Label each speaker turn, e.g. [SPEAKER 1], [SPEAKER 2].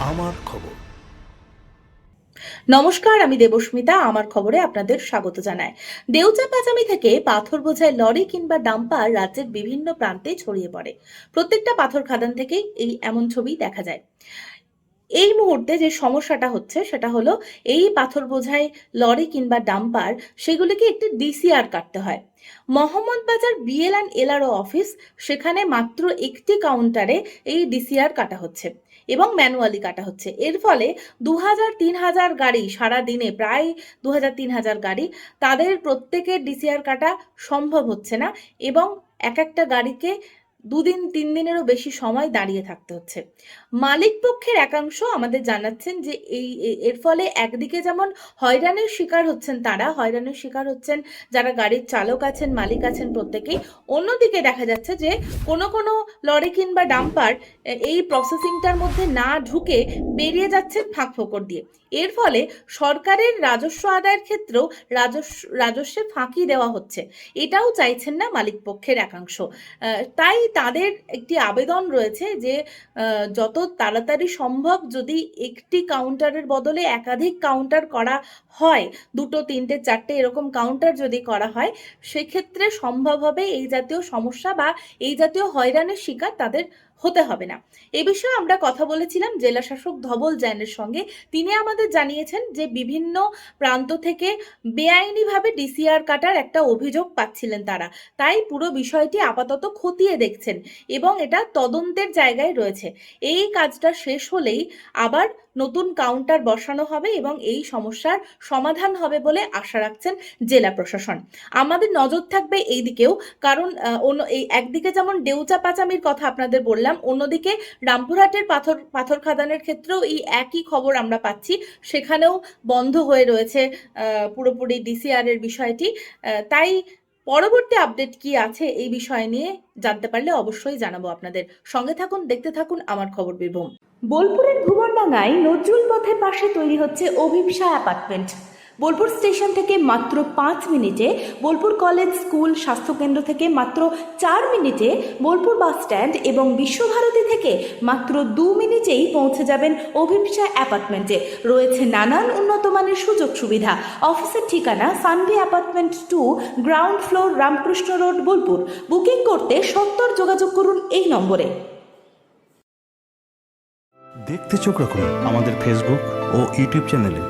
[SPEAKER 1] আমার খবর।
[SPEAKER 2] নমস্কার, আমি দেবস্মিতা। আমার খবরে আপনাদের স্বাগত জানাই। দেউচা পাচামি থেকে পাথর বোঝাই লরি কিংবা ডাম্পার রাজ্যের বিভিন্ন প্রান্তে ছড়িয়ে পড়ে। প্রত্যেকটা পাথর খাদান থেকেই এই এমন ছবি দেখা যায়। এই মুহূর্তে যে সমস্যাটা হচ্ছে সেটা হলো, এই পাথর বোঝাই লরি কিংবা ডাম্পার সেগুলিকে একটি ডিসিআর কাটতে হয়। Mohammadbazar BL and LRO office, সেখানে মাত্র একটি কাউন্টারে এই ডিসিআর কাটা হচ্ছে এবং ম্যানুয়ালি কাটা হচ্ছে। এর ফলে 2000-3000 গাড়ি সারা দিনে, প্রায় 2000-3000 গাড়ি, তাদের প্রত্যেকের ডিসিআর কাটা সম্ভব হচ্ছে না এবং এক একটা গাড়িকে 2-3 দিনেরও বেশি সময় দাঁড়িয়ে থাকতে হচ্ছে। মালিক পক্ষের একাংশ আমাদের জানাচ্ছেন যে এর ফলে একদিকে যেমন হয়রানির শিকার হচ্ছেন তারা, হয়রানির শিকার হচ্ছেন যারা গাড়ির চালক আছেন, মালিক আছেন প্রত্যেকেই। অন্যদিকে দেখা যাচ্ছে যে কোনো কোনো লরি কিংবা ডাম্পার এই প্রসেসিংটার মধ্যে না ঢুকে বেরিয়ে যাচ্ছেন ফাঁক ফোকর দিয়ে। এর ফলে সরকারের রাজস্ব আদায়ের ক্ষেত্রেও রাজস্বে ফাঁকি দেওয়া হচ্ছে। এটাও চাইছেন না মালিক পক্ষের একাংশ। তাই তাদের একটি আবেদন রয়েছে যে যত তাড়াতাড়ি সম্ভব যদি একটি কাউন্টারের বদলে একাধিক কাউন্টার করা হয়, 2-3-4 এরকম কাউন্টার যদি করা হয়, সেক্ষেত্রে সম্ভব হবে এই জাতীয় সমস্যা বা এই জাতীয় হয়রানির শিকার তাদের হতে হবে না। এ বিষয়ে আমরা কথা বলেছিলাম জেলা শাসক ধবল জৈনের সঙ্গে। তিনি আমাদের জানিয়েছেন যে বিভিন্ন প্রান্ত থেকে বেআইনিভাবে ডিসিআর কাটার একটা অভিযোগ পাচ্ছিলেন তারা। তাই পুরো বিষয়টি আপাতত খতিয়ে দেখছেন এবং এটা তদন্তের জায়গায় রয়েছে। এই কাজটা শেষ হলেই আবার নতুন কাউন্টার বসানো হবে এবং এই সমস্যার সমাধান হবে বলে আশা রাখছেন জেলা প্রশাসন। আমাদের নজর থাকবে এই দিকেও, কারণ এই একদিকে যেমন দেউচা পাচামির কথা আপনাদের বললাম, অন্যদিকে রামপুরহাটের পাথর খাদানের ক্ষেত্রেও এই একই খবর আমরা পাচ্ছি। সেখানেও বন্ধ হয়ে রয়েছে পুরোপুরি ডিসিআর এর বিষয়টি। তাই পরবর্তী আপডেট কি আছে এই বিষয় নিয়ে জানতে পারলে অবশ্যই জানাবো আপনাদের। সঙ্গে থাকুন, দেখতে থাকুন আমার খবর বীরভূম। বোলপুরের ভুবনডাঙ্গায় নজরুল পথের পাশে তৈরি হচ্ছে অভিপ্সা অ্যাপার্টমেন্ট। বোলপুর স্টেশন থেকে মাত্র 5 মিনিটে, বোলপুর কলেজ, স্কুল, স্বাস্থ্যকেন্দ্র থেকে মাত্র 4 মিনিটে, বোলপুর বাস স্ট্যান্ড এবং বিশ্বভারতী থেকে মাত্র 2 মিনিটেই পৌঁছে যাবেন অভিপ্সা অ্যাপার্টমেন্টে। রয়েছে নানান উন্নত মানের সুযোগ সুবিধা। অফিসের ঠিকানা Sanvi apartment 2, ground floor, Ramakrishna road, Bolpur. Booking করতে সত্তর যোগাযোগ করুন এই নম্বরে।
[SPEAKER 1] দেখতে চোখ রাখুন আমাদের ফেসবুক ও ইউটিউব চ্যানেলে।